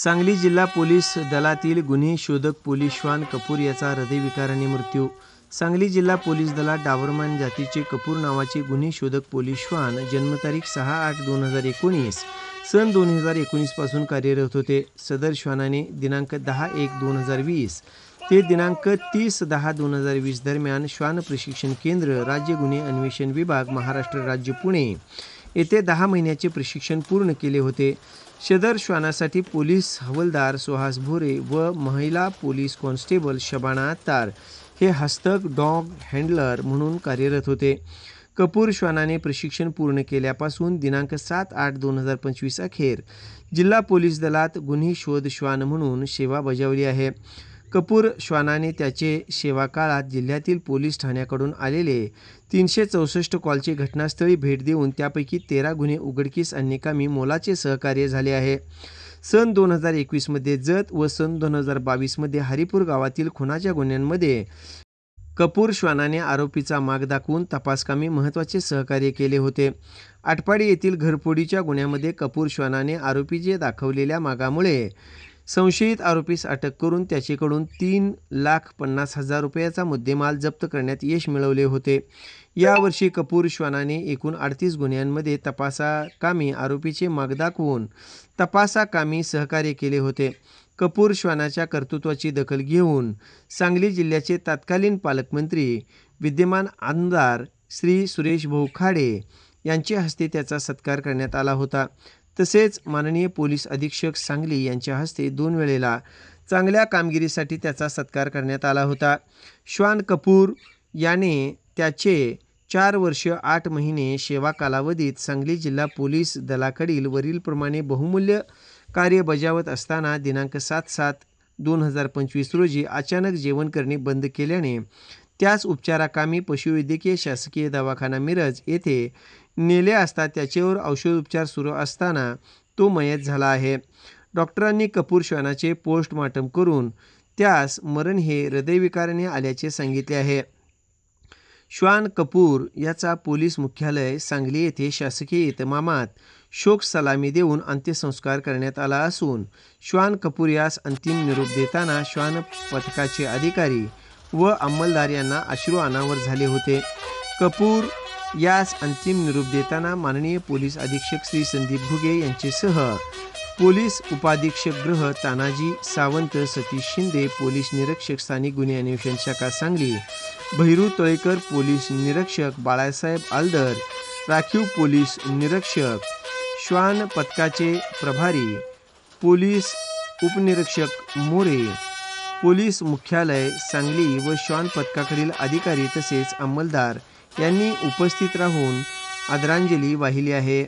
सांगली जिल्हा पोलीस दलातील गुन्हे शोधक पोलीस श्वान कपूर याचा हृदयविकाराने मृत्यू. सांगली जिल्हा पोलीस दलात डाबरमॅन जातीचे कपूर नावाचे गुन्हे शोधक पोलीस श्वान जन्मतारीख 6/8/2019 सन 2019 पासून कार्यरत होते. सदर श्वानाने दिनांक 10/1/2020 ते दिनांक 30/10/2020 दरम्यान श्वान प्रशिक्षण केंद्र, राज्य गुन्हे अन्वेषण विभाग, महाराष्ट्र राज्य, पुणे येथे 10 महिन्याचे प्रशिक्षण पूर्ण केले होते. सदर श्वानासाठी पोलीस हवालदार सुहास भोरे व महिला पोलीस कॉन्स्टेबल शबाना अत्तार हे हस्तक डॉग हँडलर म्हणून कार्यरत होते. कपूर श्वानाने प्रशिक्षण पूर्ण केल्यापासून दिनांक 7/8/2025 अखेर जिल्हा पोलीस दलात गुन्हे शोध श्वान म्हणून सेवा बजावली आहे. कपूर श्वानाने त्याचे सेवा काळात जिल्ह्यातील पोलीस ठाण्याकडून आलेले 364 कॉलचे घटनास्थळी भेट देऊन त्यापैकी 13 गुन्हे उघडकीस आणण्याकामी मोलाचे सहकार्य झाले आहे. सन 2021 मध्ये जत व सन 2022 मध्ये हरिपूर गावातील खुनाच्या गुन्ह्यांमध्ये कपूर श्वानाने आरोपीचा माग दाखवून तपासकामी महत्त्वाचे सहकार्य केले होते. आटपाडी येथील घरफोडीच्या गुन्ह्यामध्ये कपूर श्वानाने आरोपीचे दाखवलेल्या मागामुळे संशयित आरोपीस अटक करून त्याच्याकडून 3,50,000 रुपयाचा मुद्देमाल जप्त करण्यात यश मिळवले होते. यावर्षी कपूर श्वानाने एकूण 38 गुन्ह्यांमध्ये तपासाकामी आरोपीचे माग दाखवून तपासाकामी सहकार्य केले होते. कपूर श्वानाच्या कर्तृत्वाची दखल घेऊन सांगली जिल्ह्याचे तत्कालीन पालकमंत्री विद्यमान आमदार श्री सुरेश भाऊ खाडे यांच्या हस्ते त्याचा सत्कार करण्यात आला होता. तसेच माननीय पोलीस अधीक्षक सांगली यांच्या हस्ते 2 वेळेला चांगल्या कामगिरीसाठी त्याचा सत्कार करण्यात आला होता. श्वान कपूर याने त्याचे 4 वर्ष 8 महिने सेवा कालावधीत सांगली जिल्हा पोलीस दलाकडील वरीलप्रमाणे बहुमूल्य कार्य बजावत असताना दिनांक 7/7/2025 रोजी अचानक जेवण करणे बंद केल्याने त्यास उपचाराकामी पशुवैद्यकीय शासकीय दवाखाना मिरज येथे नेले असता त्याच्यावर औषधोपचार सुरू असताना तो मयत झाला आहे. डॉक्टरांनी कपूर श्वानाचे पोस्टमॉर्टम करून त्यास मरण हे हृदयविकाराने आल्याचे सांगितले आहे. श्वान कपूर याचा पोलीस मुख्यालय सांगली येथे शासकीय इतमामात शोक सलामी देऊन अंत्यसंस्कार करण्यात आला असून श्वान कपूर यास अंतिम निरोप देताना श्वान पथकाचे अधिकारी व अंमलदार यांना अश्रू अनावर झाले होते. कपूर यास अंतिम निरोप देताना माननीय पोलीस अधीक्षक श्री संदीप भुगे यांचेसह पोलीस उपाधीक्षक गृह तानाजी सावंत, सतीश शिंदे, पोलीस निरीक्षक स्थानिक गुन्हे अन्वेषण शाखा सांगली, भैरू तळेकर, पोलीस निरीक्षक बाळासाहेब आलदर, राखीव पोलीस निरीक्षक, श्वान पथकाचे प्रभारी पोलीस उपनिरीक्षक मोरे, पोलीस मुख्यालय सांगली व श्वान पथकाकडील अधिकारी तसेच अंमलदार यांनी उपस्थित राहून आदरांजली वाहिली आहे.